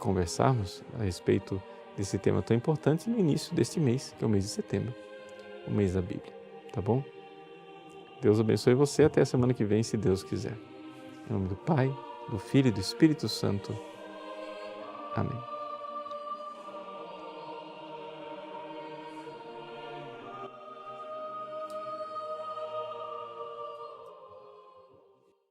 conversarmos a respeito desse tema tão importante no início deste mês, que é o mês de setembro, o mês da Bíblia. Tá bom? Deus abençoe você até a semana que vem, se Deus quiser. Em nome do Pai, do Filho e do Espírito Santo. Amém.